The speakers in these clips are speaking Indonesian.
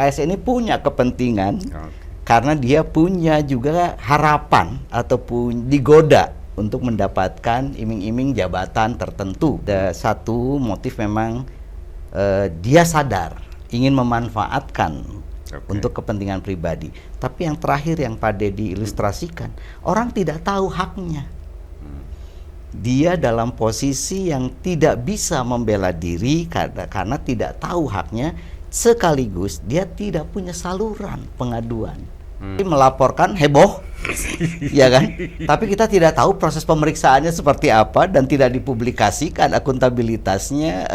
ASN ini punya kepentingan Oke. karena dia punya juga harapan ataupun digoda untuk mendapatkan iming-iming jabatan tertentu. Ada satu motif memang dia sadar ingin memanfaatkan untuk kepentingan pribadi. Tapi yang terakhir yang Pak Dedi ilustrasikan, orang tidak tahu haknya. Dia dalam posisi yang tidak bisa membela diri karena tidak tahu haknya, sekaligus dia tidak punya saluran pengaduan. Melaporkan heboh, ya kan? Tapi kita tidak tahu proses pemeriksaannya seperti apa dan tidak dipublikasikan akuntabilitasnya,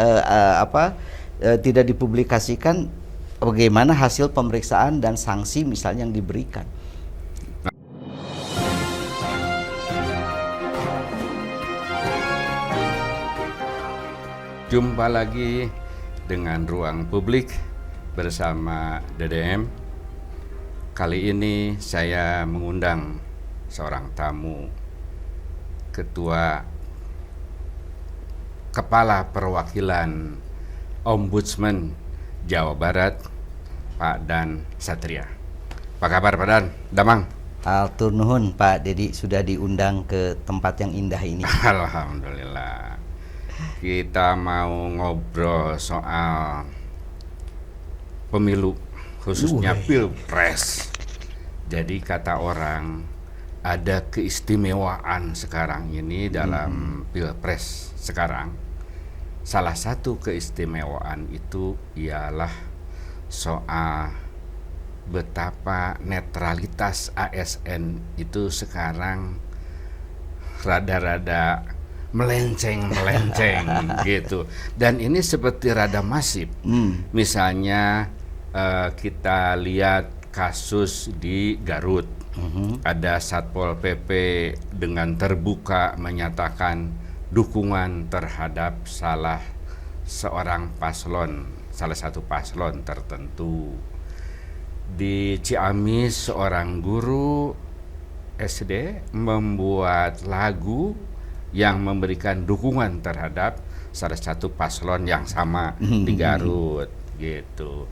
tidak dipublikasikan bagaimana hasil pemeriksaan dan sanksi misalnya yang diberikan. Jumpa lagi dengan Ruang Publik bersama DDM. Kali ini saya mengundang seorang tamu, Ketua Kepala Perwakilan Ombudsman Jawa Barat, Pak Dan Satria. Apa kabar Pak Dan? Damang? Hatur nuhun Pak Dedi, sudah diundang ke tempat yang indah ini. Alhamdulillah. Kita mau ngobrol soal pemilu, khususnya Pilpres. Jadi kata orang ada keistimewaan sekarang ini dalam Pilpres sekarang. Salah satu keistimewaan itu ialah soal betapa netralitas ASN itu sekarang rada-rada melenceng gitu. Dan ini seperti rada masif. Misalnya kita lihat kasus di Garut. Ada Satpol PP dengan terbuka menyatakan dukungan terhadap salah satu paslon tertentu. Di Ciamis seorang guru SD membuat lagu yang memberikan dukungan terhadap salah satu paslon yang sama di Garut gitu.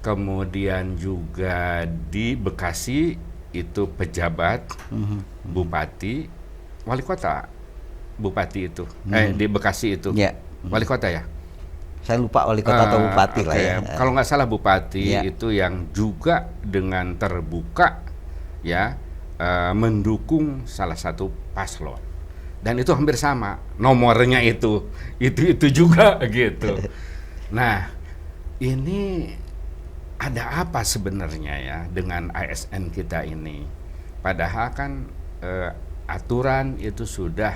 Kemudian juga di Bekasi itu pejabat, bupati, wali kota, bupati itu, di Bekasi itu, wali kota ya? Saya lupa wali kota atau bupati lah ya. Kalau nggak salah bupati itu yang juga dengan terbuka ya mendukung salah satu paslon. Dan itu hampir sama nomornya itu juga gitu. Nah, ini ada apa sebenarnya ya dengan ASN kita ini? Padahal kan aturan itu sudah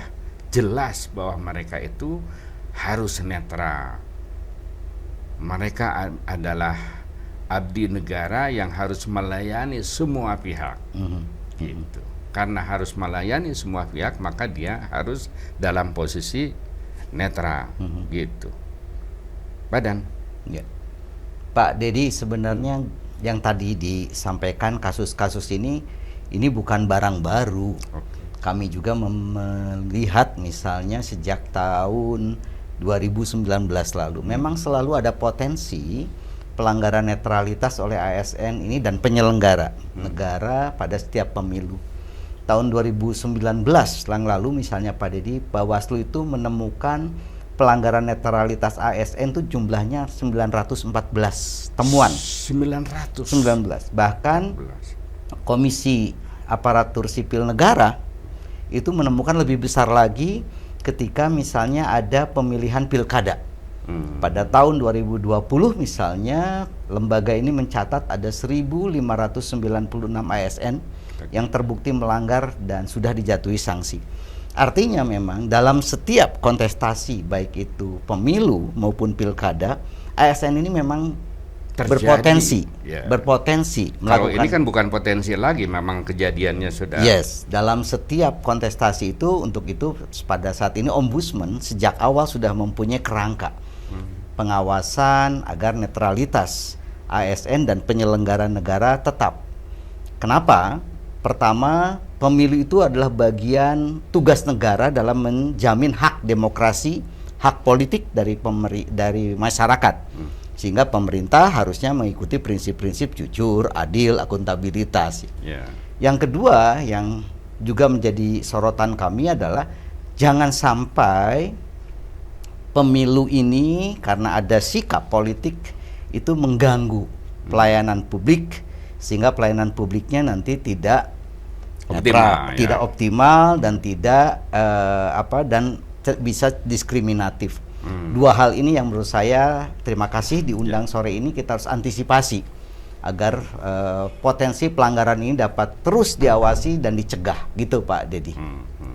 jelas bahwa mereka itu harus netral. Mereka adalah abdi negara yang harus melayani semua pihak, gitu. Karena harus melayani semua pihak, maka dia harus dalam posisi netral, gitu. Badan. Ya. Pak Dedi, sebenarnya yang tadi disampaikan kasus-kasus ini bukan barang baru. Kami juga melihat misalnya sejak tahun 2019 lalu, memang selalu ada potensi pelanggaran netralitas oleh ASN ini dan penyelenggara negara pada setiap pemilu. Tahun 2019 yang lalu misalnya Pak Dedi, Bawaslu itu menemukan pelanggaran netralitas ASN itu jumlahnya 914 temuan. 19. Bahkan Komisi Aparatur Sipil Negara itu menemukan lebih besar lagi ketika misalnya ada pemilihan pilkada. Pada tahun 2020 misalnya lembaga ini mencatat ada 1.596 ASN yang terbukti melanggar dan sudah dijatuhi sanksi. Artinya memang dalam setiap kontestasi baik itu pemilu maupun pilkada, ASN ini memang berpotensi melakukan. Kalau ini kan bukan potensi lagi, memang kejadiannya sudah. Yes, dalam setiap kontestasi itu, untuk itu pada saat ini Ombudsman sejak awal sudah mempunyai kerangka pengawasan agar netralitas ASN dan penyelenggara negara tetap. Kenapa? Pertama, pemilu itu adalah bagian tugas negara dalam menjamin hak demokrasi, hak politik dari masyarakat. Sehingga pemerintah harusnya mengikuti prinsip-prinsip jujur, adil, akuntabilitas. Ya. Yang kedua yang juga menjadi sorotan kami adalah jangan sampai pemilu ini karena ada sikap politik itu mengganggu pelayanan publik, sehingga pelayanan publiknya nanti tidak Optimal, tidak ya. optimal dan tidak bisa diskriminatif. Dua hal ini yang menurut saya, terima kasih diundang sore ini, kita harus antisipasi agar potensi pelanggaran ini dapat terus diawasi dan dicegah, gitu Pak Dedi.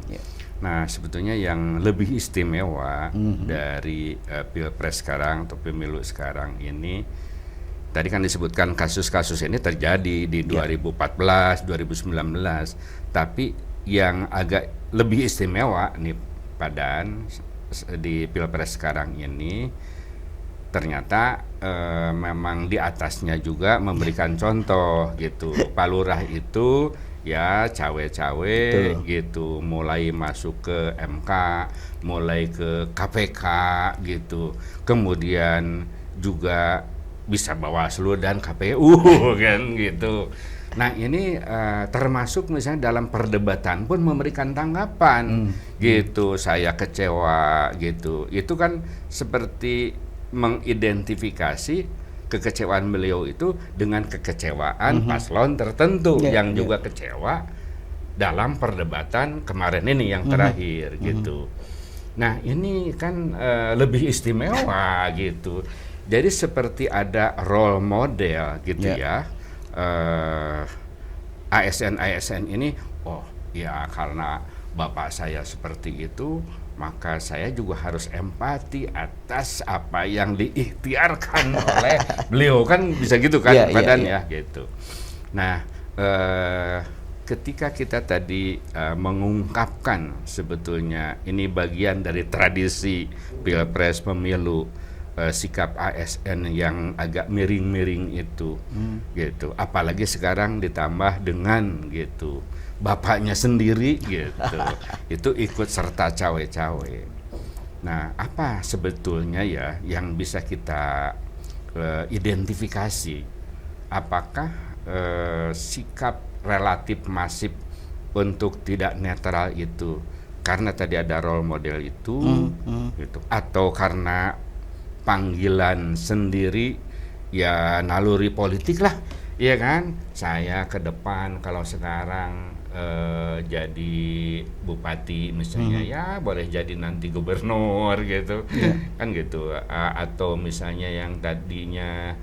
Ya. Nah, sebetulnya yang lebih istimewa dari Pilpres sekarang atau pemilu sekarang ini, tadi kan disebutkan kasus-kasus ini terjadi di 2014, 2019, tapi yang agak lebih istimewa nih Padan di Pilpres sekarang ini ternyata memang di atasnya juga memberikan contoh gitu. Pak Lurah itu ya cawe-cawe gitu, mulai masuk ke MK, mulai ke KPK gitu, kemudian juga bisa Bawaslu dan KPU kan gitu. Nah ini termasuk misalnya dalam perdebatan pun memberikan tanggapan gitu, saya kecewa gitu. Itu kan seperti mengidentifikasi kekecewaan beliau itu dengan kekecewaan paslon tertentu yang juga kecewa dalam perdebatan kemarin ini yang terakhir gitu. Nah ini kan lebih istimewa gitu. Jadi seperti ada role model gitu ya. ASN ini, oh ya karena bapak saya seperti itu, maka saya juga harus empati atas apa yang diikhtiarkan oleh beliau, kan bisa gitu kan Padan ya gitu. Nah ketika kita tadi mengungkapkan sebetulnya ini bagian dari tradisi Pilpres pemilu, sikap ASN yang agak miring-miring itu gitu, apalagi sekarang ditambah dengan gitu bapaknya sendiri gitu itu ikut serta cawe-cawe. Nah apa sebetulnya ya yang bisa kita identifikasi, apakah sikap relatif masif untuk tidak netral itu karena tadi ada role model itu gitu, atau karena panggilan sendiri ya naluri politik lah, iya kan? Saya ke depan kalau sekarang jadi bupati misalnya ya boleh jadi nanti gubernur gitu, kan gitu. Atau misalnya yang tadinya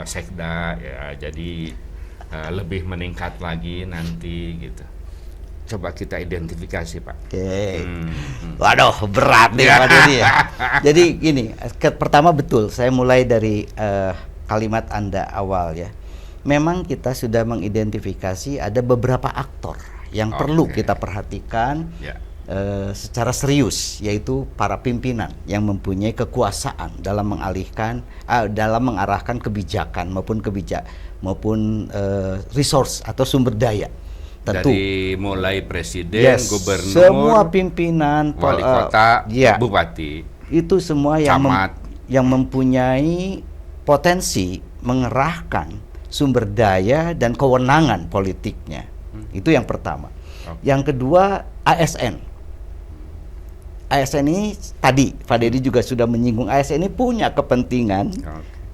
sekda ya jadi lebih meningkat lagi nanti gitu. Coba kita identifikasi Pak. Oke. Waduh berat nih Pak Dedi ya. Jadi gini, pertama betul, saya mulai dari kalimat Anda awal ya. Memang kita sudah mengidentifikasi ada beberapa aktor yang perlu kita perhatikan secara serius, yaitu para pimpinan yang mempunyai kekuasaan dalam mengarahkan kebijakan maupun resource atau sumber daya. Tentu. Dari mulai presiden, gubernur, semua pimpinan, wali kota, bupati, itu semua yang mempunyai potensi mengerahkan sumber daya dan kewenangan politiknya. Itu yang pertama. Yang kedua, ASN. ASN ini tadi Pak Dedi juga sudah menyinggung, ASN ini punya kepentingan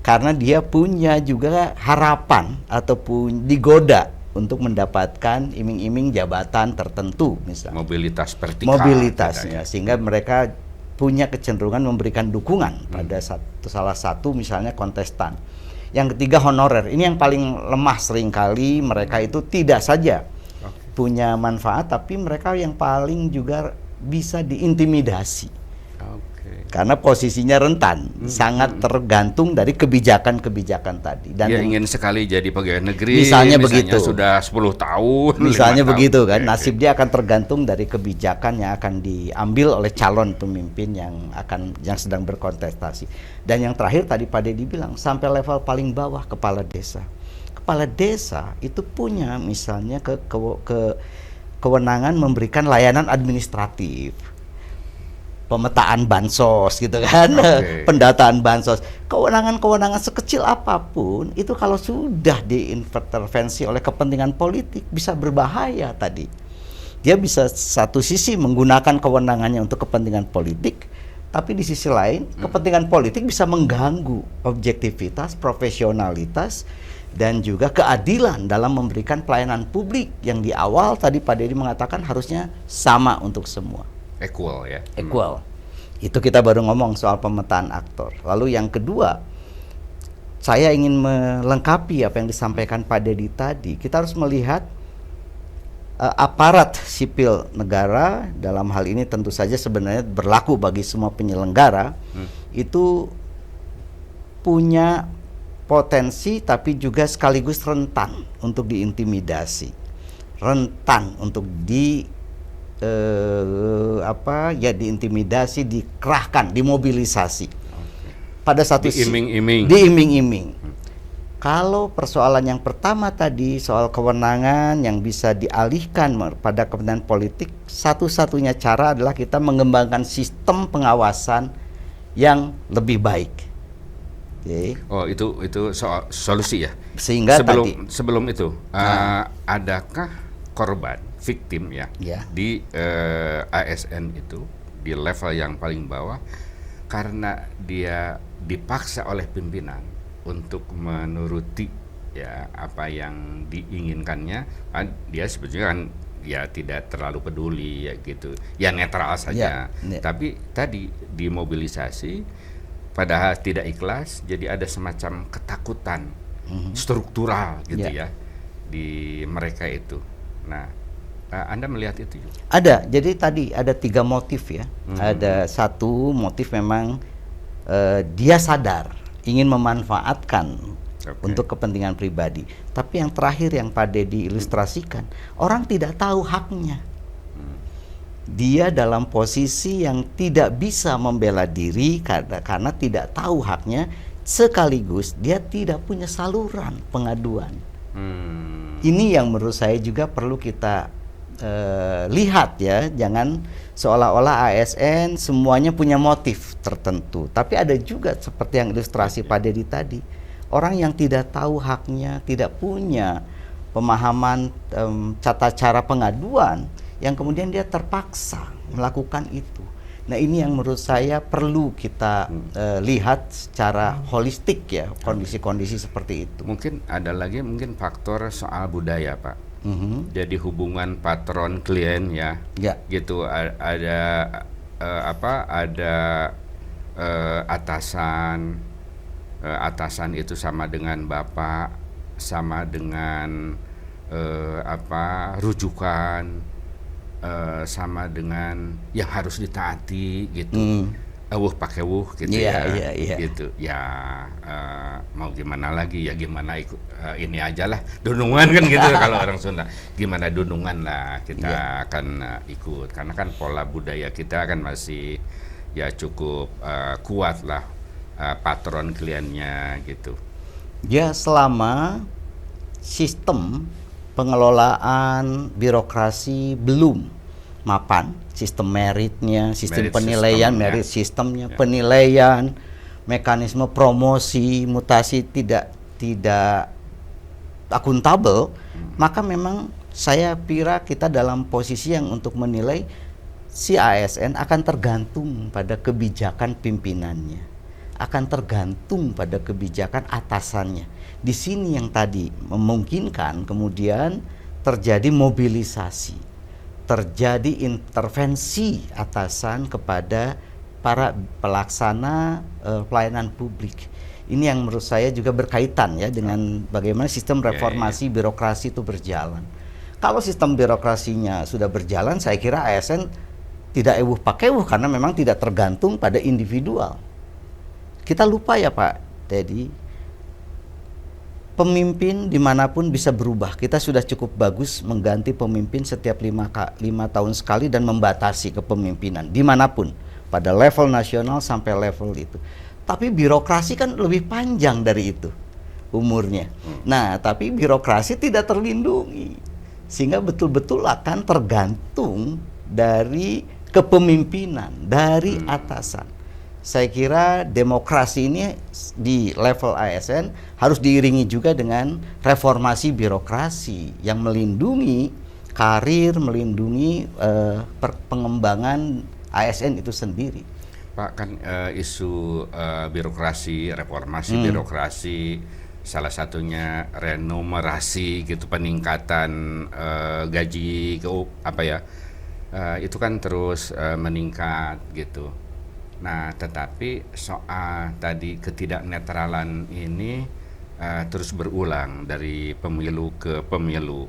karena dia punya juga harapan ataupun digoda untuk mendapatkan iming-iming jabatan tertentu, misalnya mobilitasnya, sehingga mereka punya kecenderungan memberikan dukungan pada salah satu misalnya kontestan. Yang ketiga, honorer. Ini yang paling lemah seringkali, mereka itu tidak saja punya manfaat, tapi mereka yang paling juga bisa diintimidasi. Karena posisinya rentan, sangat tergantung dari kebijakan-kebijakan tadi. Dan dia ingin sekali jadi pegawai negeri, misalnya begitu, sudah 10 tahun, misalnya begitu kan, nasib dia akan tergantung dari kebijakan yang akan diambil oleh calon pemimpin yang sedang berkontestasi. Dan yang terakhir tadi Pak Dedi bilang, sampai level paling bawah, kepala desa. Kepala desa itu punya misalnya kewenangan memberikan layanan administratif. pemetaan bansos gitu kan, pendataan bansos, kewenangan-kewenangan sekecil apapun itu kalau sudah diintervensi oleh kepentingan politik bisa berbahaya tadi. Dia bisa satu sisi menggunakan kewenangannya untuk kepentingan politik, tapi di sisi lain kepentingan politik bisa mengganggu objektivitas, profesionalitas, dan juga keadilan dalam memberikan pelayanan publik yang di awal tadi Pak Dedi mengatakan harusnya sama untuk semua. Equal ya. Equal. Itu kita baru ngomong soal pemetaan aktor. Lalu yang kedua, saya ingin melengkapi apa yang disampaikan Pak Dedi tadi. Kita harus melihat aparat sipil negara, dalam hal ini tentu saja sebenarnya berlaku bagi semua penyelenggara, itu punya potensi tapi juga sekaligus rentan untuk diintimidasi, rentan untuk diintimidasi, dikerahkan, dimobilisasi. Pada satu diiming-iming. Kalau persoalan yang pertama tadi soal kewenangan yang bisa dialihkan pada kepentingan politik, satu-satunya cara adalah kita mengembangkan sistem pengawasan yang lebih baik. Oh, itu soal solusi ya. Sehingga sebelum itu adakah korban victim ya di ASN itu di level yang paling bawah karena dia dipaksa oleh pimpinan untuk menuruti ya apa yang diinginkannya, dia sebetulnya kan ya tidak terlalu peduli ya gitu, ya netral saja. Tapi tadi dimobilisasi padahal tidak ikhlas, jadi ada semacam ketakutan struktural gitu ya di mereka itu. Nah, Anda melihat itu juga? Ada, jadi tadi ada 3 motif ya. Ada satu motif memang dia sadar ingin memanfaatkan untuk kepentingan pribadi. Tapi yang terakhir yang Pak Dedi ilustrasikan, orang tidak tahu haknya. Dia dalam posisi yang tidak bisa membela diri karena tidak tahu haknya, sekaligus dia tidak punya saluran pengaduan. Ini yang menurut saya juga perlu kita lihat ya, jangan seolah-olah ASN semuanya punya motif tertentu, tapi ada juga seperti yang ilustrasi Pak Dedi tadi, orang yang tidak tahu haknya, tidak punya pemahaman tata cara pengaduan, yang kemudian dia terpaksa melakukan itu. Nah, ini yang menurut saya perlu kita lihat secara holistik ya, kondisi-kondisi seperti itu. Mungkin ada lagi faktor soal budaya, Pak. Jadi hubungan patron klien ya, gitu. Ada atasan itu sama dengan bapak, sama dengan rujukan, sama dengan yang harus ditaati gitu. Pakai gitu gitu ya, mau gimana lagi ya, gimana ini aja lah, dunungan kan gitu kalau orang Sunda, gimana dunungan lah kita akan ikut, karena kan pola budaya kita kan masih ya cukup kuat lah patron kliennya gitu ya. Selama sistem pengelolaan birokrasi belum mapan, sistem meritnya, sistem penilaian, merit sistemnya, penilaian, mekanisme promosi, mutasi tidak akuntabel, maka memang saya kira kita dalam posisi yang untuk menilai si ASN akan tergantung pada kebijakan pimpinannya, akan tergantung pada kebijakan atasannya. Di sini yang tadi memungkinkan kemudian terjadi mobilisasi, terjadi intervensi atasan kepada para pelaksana pelayanan publik. Ini yang menurut saya juga berkaitan ya dengan bagaimana sistem reformasi birokrasi itu berjalan. Kalau sistem birokrasinya sudah berjalan, saya kira ASN tidak ewuh pakewuh karena memang tidak tergantung pada individual. Kita lupa ya Pak Dedi, pemimpin dimanapun bisa berubah. Kita sudah cukup bagus mengganti pemimpin setiap 5 tahun sekali dan membatasi kepemimpinan dimanapun, pada level nasional sampai level itu. Tapi birokrasi kan lebih panjang dari itu umurnya. Nah, tapi birokrasi tidak terlindungi, sehingga betul-betul akan tergantung dari kepemimpinan dari atasan. Saya kira demokrasi ini di level ASN harus diiringi juga dengan reformasi birokrasi yang melindungi karir, melindungi pengembangan ASN itu sendiri. Pak, kan isu birokrasi, reformasi birokrasi, salah satunya renumerasi gitu, peningkatan gaji itu kan terus meningkat gitu. Nah, tetapi soal tadi ketidaknetralan ini terus berulang dari pemilu ke pemilu.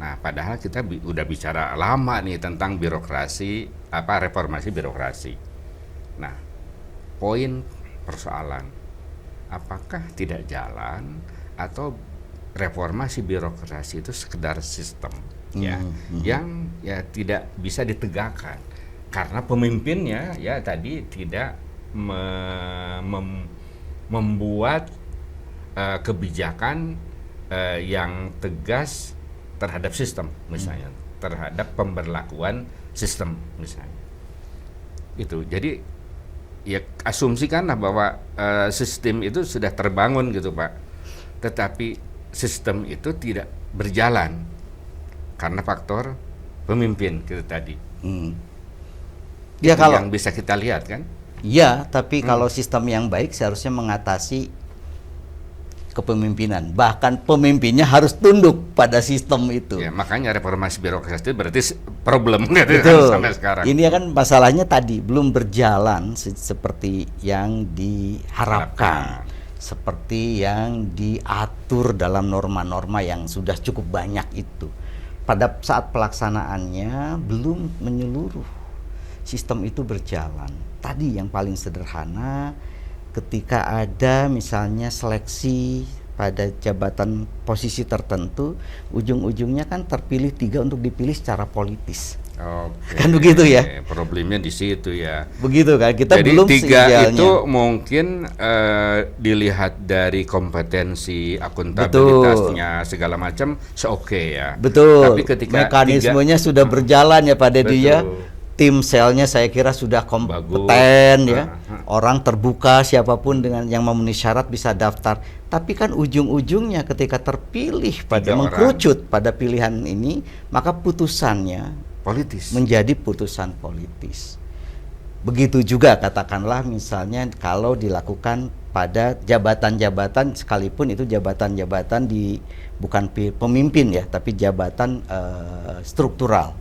Nah, padahal kita udah bicara lama nih tentang birokrasi, reformasi birokrasi. Nah, poin persoalan, apakah tidak jalan atau reformasi birokrasi itu sekedar sistem yang ya tidak bisa ditegakkan karena pemimpinnya ya tadi tidak membuat kebijakan yang tegas terhadap sistem, misalnya terhadap pemberlakuan sistem misalnya. Itu jadi ya asumsikanlah bahwa sistem itu sudah terbangun gitu Pak, tetapi sistem itu tidak berjalan karena faktor pemimpin gitu tadi. Ya, kalau yang bisa kita lihat kan? Ya, tapi kalau sistem yang baik seharusnya mengatasi kepemimpinan. Bahkan pemimpinnya harus tunduk pada sistem itu. Ya, makanya reformasi birokrasi itu berarti problem kan sampai sekarang. Ini kan masalahnya tadi belum berjalan seperti yang diharapkan, seperti yang diatur dalam norma-norma yang sudah cukup banyak itu. Pada saat pelaksanaannya belum menyeluruh. Sistem itu berjalan. Tadi yang paling sederhana, ketika ada misalnya seleksi pada jabatan posisi tertentu, ujung-ujungnya kan terpilih 3 untuk dipilih secara politis. Oke. Kan begitu ya? Problemnya di situ ya. Begitu kan? Kita jadi belum 3 seidealnya. itu mungkin dilihat dari kompetensi, akuntabilitasnya segala macam oke ya. Betul. Tapi ketika mekanismenya sudah berjalan ya Pak Dedi ya. Tim selnya saya kira sudah kompeten ya. Orang terbuka, siapapun dengan yang memenuhi syarat bisa daftar. Tapi kan ujung-ujungnya ketika terpilih pada mengkerucut pada pilihan ini, maka putusannya politis. Menjadi putusan politis. Begitu juga katakanlah misalnya kalau dilakukan pada jabatan-jabatan, sekalipun itu jabatan-jabatan bukan pemimpin ya, tapi jabatan struktural.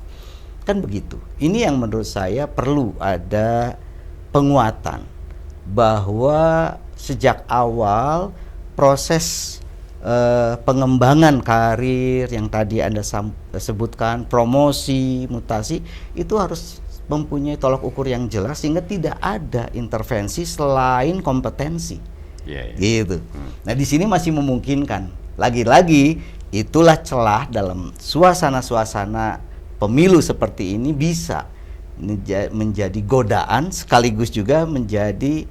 Kan begitu. Ini yang menurut saya perlu ada penguatan bahwa sejak awal proses pengembangan karir yang tadi Anda sebutkan, promosi, mutasi, itu harus mempunyai tolak ukur yang jelas sehingga tidak ada intervensi selain kompetensi. Gitu. Nah, di sini masih memungkinkan. Lagi-lagi itulah celah dalam suasana-suasana pemilu seperti ini bisa menjadi godaan sekaligus juga menjadi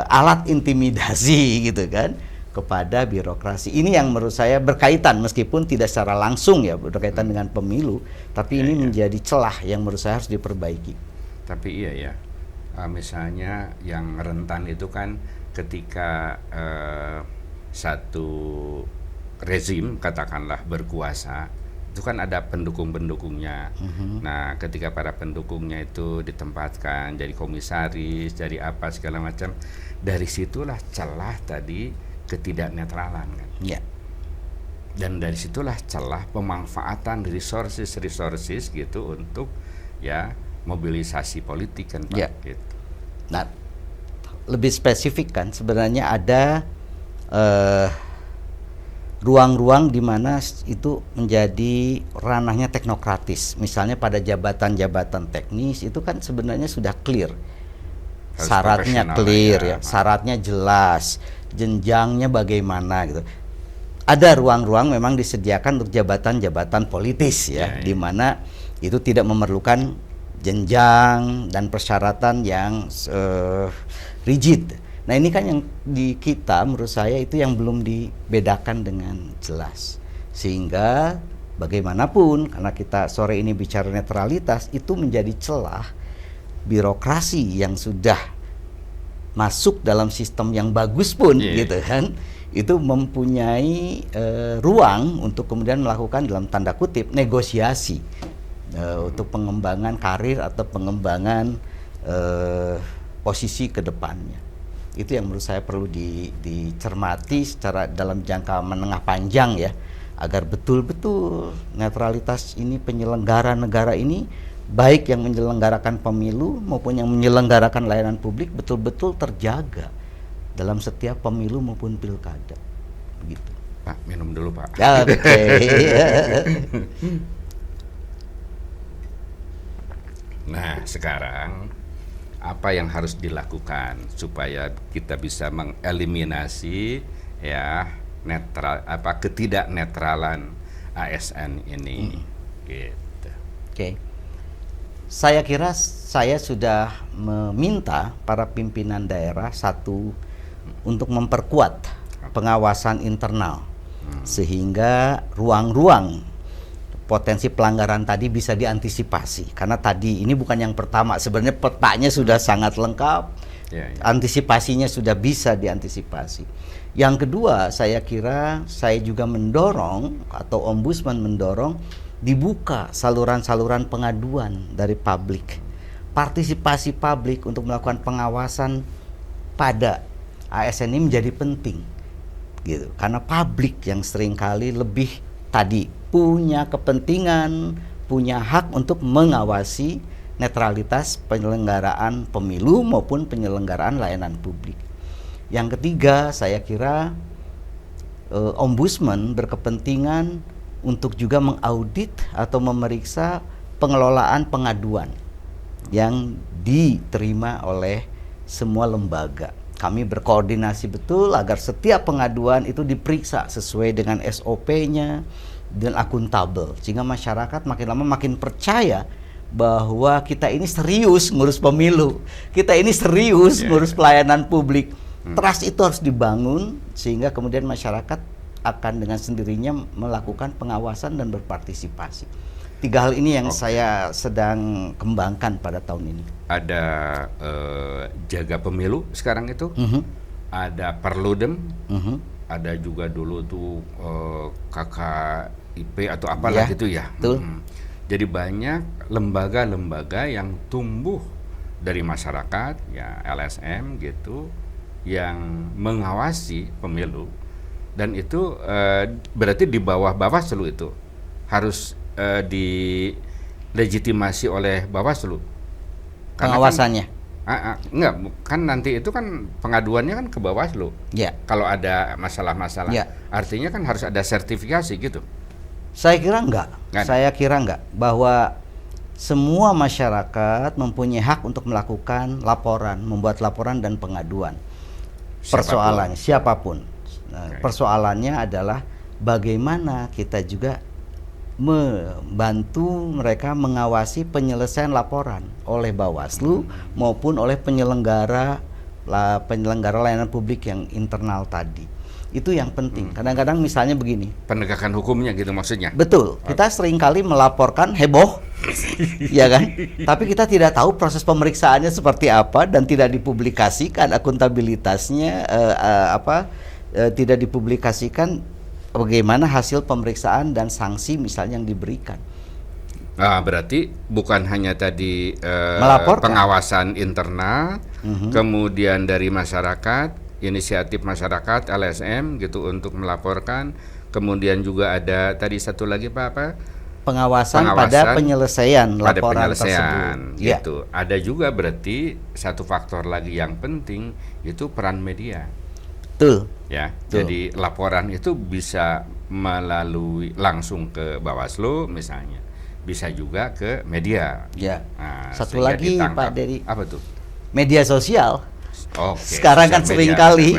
alat intimidasi gitu kan kepada birokrasi. Ini yang menurut saya berkaitan meskipun tidak secara langsung ya berkaitan dengan pemilu, tapi ini menjadi celah yang menurut saya harus diperbaiki. Tapi iya ya, misalnya yang rentan itu kan ketika satu rezim katakanlah berkuasa, itu kan ada pendukung-pendukungnya. Nah, ketika para pendukungnya itu ditempatkan jadi komisaris, jadi apa segala macam, dari situlah celah tadi ketidaknetralan kan. Ya. Dan dari situlah celah pemanfaatan resources gitu untuk ya mobilisasi politik kan Pak. Ya. Gitu. Nah, lebih spesifik kan sebenarnya ada ruang-ruang di mana itu menjadi ranahnya teknokratis. Misalnya pada jabatan-jabatan teknis itu kan sebenarnya sudah clear. Syaratnya clear ya, syaratnya jelas, jenjangnya bagaimana gitu. Ada ruang-ruang memang disediakan untuk jabatan-jabatan politis ya, di mana itu tidak memerlukan jenjang dan persyaratan yang rigid. Nah, ini kan yang di kita menurut saya itu yang belum dibedakan dengan jelas. Sehingga bagaimanapun karena kita sore ini bicara netralitas, itu menjadi celah birokrasi yang sudah masuk dalam sistem yang bagus pun gitu kan, itu mempunyai ruang untuk kemudian melakukan dalam tanda kutip negosiasi untuk pengembangan karir atau pengembangan posisi ke depannya. Itu yang menurut saya perlu dicermati secara dalam jangka menengah panjang ya, agar betul-betul netralitas ini, penyelenggara negara ini, baik yang menyelenggarakan pemilu maupun yang menyelenggarakan layanan publik, betul-betul terjaga dalam setiap pemilu maupun pilkada. Begitu. Pak, minum dulu Pak. Oke. Nah, sekarang apa yang harus dilakukan supaya kita bisa mengeliminasi ya ketidaknetralan ASN ini? Gitu. Oke. Saya kira saya sudah meminta para pimpinan daerah untuk memperkuat pengawasan internal sehingga ruang-ruang potensi pelanggaran tadi bisa diantisipasi, karena tadi ini bukan yang pertama, sebenarnya petanya sudah sangat lengkap, antisipasinya sudah bisa diantisipasi. Yang kedua, saya kira saya juga mendorong atau Ombudsman mendorong dibuka saluran-saluran pengaduan dari publik, partisipasi publik untuk melakukan pengawasan pada ASN ini menjadi penting gitu, karena publik yang seringkali lebih tadi punya kepentingan, punya hak untuk mengawasi netralitas penyelenggaraan pemilu maupun penyelenggaraan layanan publik. Yang ketiga, saya kira Ombudsman berkepentingan untuk juga mengaudit atau memeriksa pengelolaan pengaduan yang diterima oleh semua lembaga. Kami berkoordinasi betul agar setiap pengaduan itu diperiksa sesuai dengan SOP-nya dan akuntabel, sehingga masyarakat makin lama makin percaya bahwa kita ini serius ngurus pemilu, kita ini serius ngurus pelayanan publik. Trust itu harus dibangun sehingga kemudian masyarakat akan dengan sendirinya melakukan pengawasan dan berpartisipasi. 3 hal ini yang saya sedang kembangkan pada tahun ini. Ada jaga pemilu sekarang itu, ada Perludem, ada juga dulu tuh KKIP atau apalah gitu ya. Jadi banyak lembaga-lembaga yang tumbuh dari masyarakat, ya LSM gitu, yang mengawasi pemilu, dan itu berarti di bawah Bawaslu itu harus dilegitimasi oleh Bawaslu. Pengawasannya? Enggak, kan nanti itu kan pengaduannya kan ke Bawaslu. Kalau ada masalah-masalah, artinya kan harus ada sertifikasi gitu. Saya kira enggak. Saya kira enggak, bahwa semua masyarakat mempunyai hak untuk melakukan laporan, membuat laporan dan pengaduan. Persoalannya siapapun. Persoalannya adalah bagaimana kita juga membantu mereka mengawasi penyelesaian laporan oleh Bawaslu maupun oleh penyelenggara layanan publik yang internal tadi. Itu yang penting. Kadang-kadang misalnya begini, penegakan hukumnya gitu maksudnya. Betul. Kita seringkali melaporkan heboh, ya kan? Tapi kita tidak tahu proses pemeriksaannya seperti apa dan tidak dipublikasikan akuntabilitasnya, tidak dipublikasikan bagaimana hasil pemeriksaan dan sanksi misalnya yang diberikan. Berarti bukan hanya tadi pengawasan internal, kemudian dari masyarakat, inisiatif masyarakat LSM gitu untuk melaporkan, kemudian juga ada tadi satu lagi Pak apa? Pengawasan pada penyelesaian laporan tersebut. Gitu. Ada juga berarti satu faktor lagi yang penting itu peran media. Betul. Ya. Betul. Jadi laporan itu bisa melalui langsung ke Bawaslu misalnya, bisa juga ke media. Nah, satu lagi Pak Dery. Apa tuh? Media sosial. Sekarang kan seringkali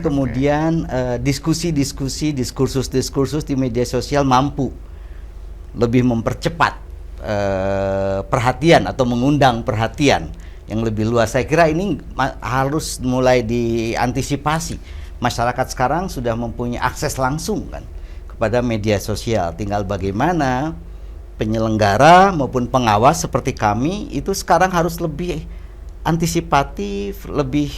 kemudian diskursus di media sosial mampu lebih mempercepat perhatian atau mengundang perhatian yang lebih luas. Saya kira ini harus mulai diantisipasi. Masyarakat sekarang sudah mempunyai akses langsung kan kepada media sosial. Tinggal bagaimana penyelenggara maupun pengawas seperti kami itu sekarang harus lebih antisipatif, lebih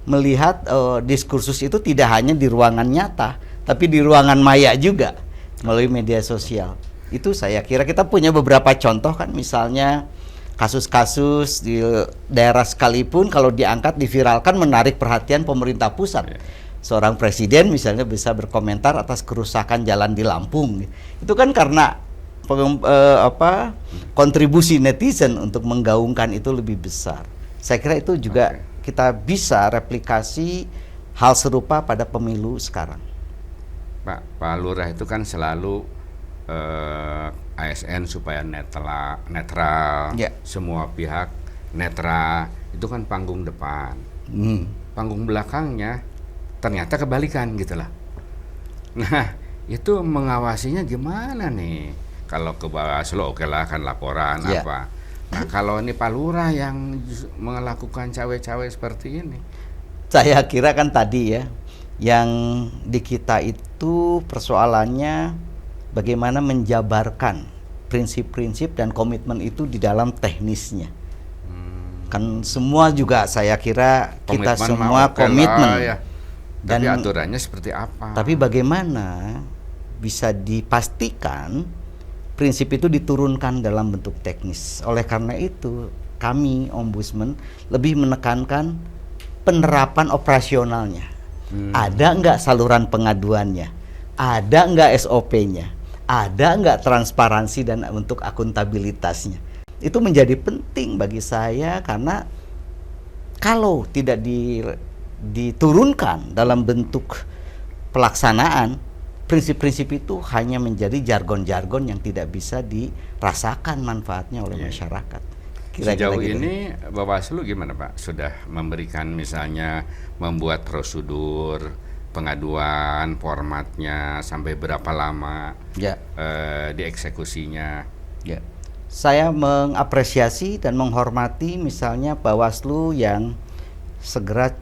melihat diskursus itu tidak hanya di ruangan nyata, tapi di ruangan maya juga melalui media sosial. Itu saya kira kita punya beberapa contoh kan, misalnya kasus-kasus di daerah sekalipun kalau diangkat diviralkan menarik perhatian pemerintah pusat. Seorang presiden misalnya bisa berkomentar atas kerusakan jalan di Lampung. Itu kan karena kontribusi netizen untuk menggaungkan itu lebih besar. Saya kira itu juga kita bisa replikasi hal serupa pada pemilu sekarang. Pak Lurah itu kan selalu ASN supaya netral, semua pihak netral, itu kan panggung depan. Panggung belakangnya ternyata kebalikan gitu lah. Nah, itu mengawasinya gimana nih? Kalau ke Bawaslu oke lah kan laporan apa. Nah, kalau ini Pak Lurah yang melakukan cawe-cawe seperti ini. Saya kira kan tadi ya, yang di kita itu persoalannya bagaimana menjabarkan prinsip-prinsip dan komitmen itu di dalam teknisnya. Kan semua juga saya kira kita semua komitmen. Ya. Dan tapi aturannya seperti apa? Tapi bagaimana bisa dipastikan prinsip itu diturunkan dalam bentuk teknis. Oleh karena itu kami Ombudsman lebih menekankan penerapan operasionalnya. Ada nggak saluran pengaduannya? Ada nggak SOP-nya? Ada nggak transparansi dan untuk akuntabilitasnya? Itu menjadi penting bagi saya karena kalau tidak diturunkan dalam bentuk pelaksanaan, prinsip-prinsip itu hanya menjadi jargon-jargon yang tidak bisa dirasakan manfaatnya oleh masyarakat. Sejauh ini Bawaslu gimana Pak? Sudah memberikan misalnya membuat prosedur pengaduan, formatnya, sampai berapa lama dieksekusinya? Ya. Saya mengapresiasi dan menghormati misalnya Bawaslu yang segera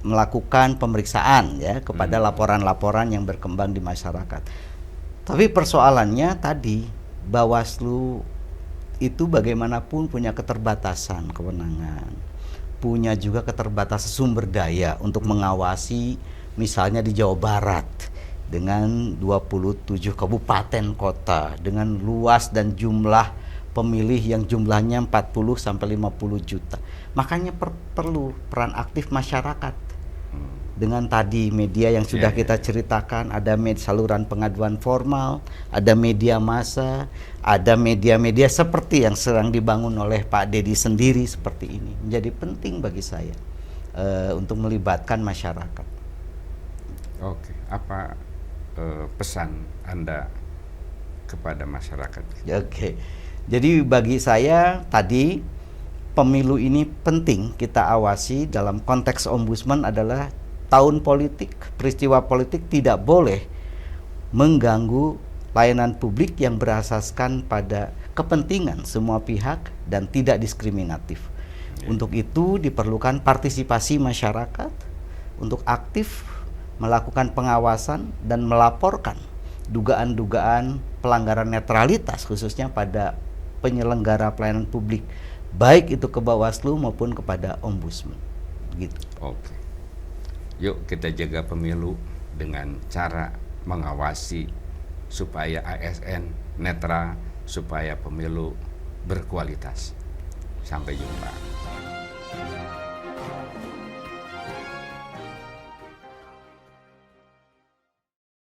melakukan pemeriksaan ya kepada laporan-laporan yang berkembang di masyarakat. Tapi persoalannya tadi Bawaslu itu bagaimanapun punya keterbatasan kewenangan, punya juga keterbatasan sumber daya untuk mengawasi misalnya di Jawa Barat dengan 27 kabupaten kota dengan luas dan jumlah pemilih yang jumlahnya 40 sampai 50 juta. Makanya perlu peran aktif masyarakat. Dengan tadi media yang sudah kita ceritakan, ada saluran pengaduan formal, ada media massa, ada media-media seperti yang sedang dibangun oleh Pak Dedi sendiri seperti ini. Menjadi penting bagi saya untuk melibatkan masyarakat. Oke, apa pesan Anda kepada masyarakat? Oke, jadi bagi saya tadi pemilu ini penting kita awasi dalam konteks Ombudsman adalah tahun politik, peristiwa politik tidak boleh mengganggu layanan publik yang berasaskan pada kepentingan semua pihak dan tidak diskriminatif. Untuk itu diperlukan partisipasi masyarakat untuk aktif melakukan pengawasan dan melaporkan dugaan-dugaan pelanggaran netralitas khususnya pada penyelenggara pelayanan publik, baik itu ke Bawaslu maupun kepada Ombudsman. Gitu. Oke. Yuk kita jaga pemilu dengan cara mengawasi supaya ASN netral, supaya pemilu berkualitas. Sampai jumpa.